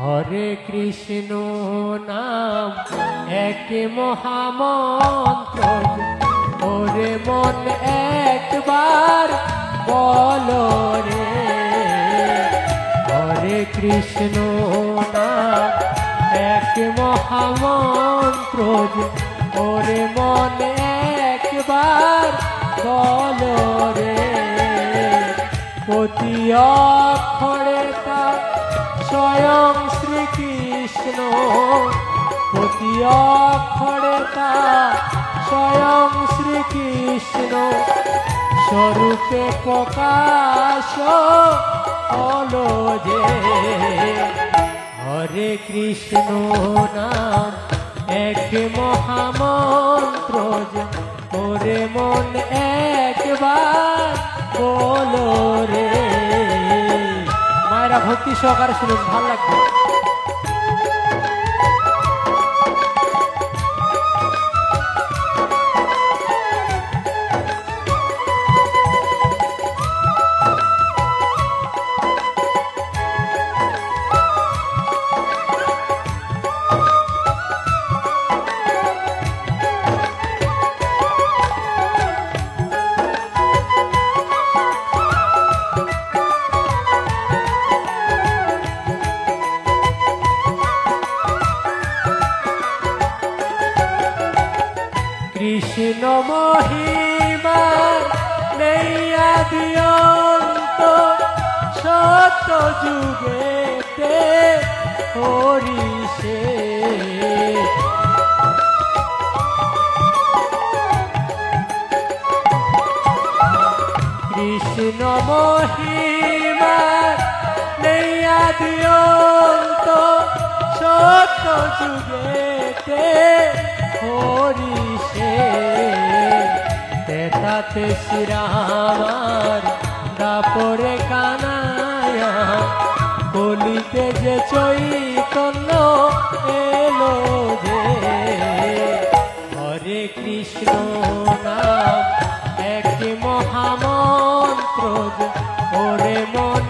হরে কৃষ্ণ নাম এক মহামন্ত্র, ওরে মন একবার বলো রে। হরে কৃষ্ণ নাম এক মহামন্ত্র, ওরে মন একবার বলো রে। প্রতি অক্ষরে তার স্বয়ং শ্রীকৃষ্ণ, প্রতি অক্ষরে তার স্বয়ং শ্রীকৃষ্ণ, স্বরূপে প্রকাশ হলো যে। হরে কৃষ্ণ নাম এক মহামন্ত্র, ওরে মন একবার বলো রে। মায়েরা ভক্তি সহকারে শুনুন, ভালো লাগবে। কৃষ্ণ মহিমা নেই আদি অন্ত, সত্য যুগেতে হরিষে। কৃষ্ণ মহিমা নেই আদি অন্ত, সত্য যুগেতে হরিষে। তেতাতে শ্রীরামার দাপরে কানায়া, কলিতে যে চৈতন্য এলো যে। হরে কৃষ্ণ নাম এক মহামন্ত্র, ওরে মন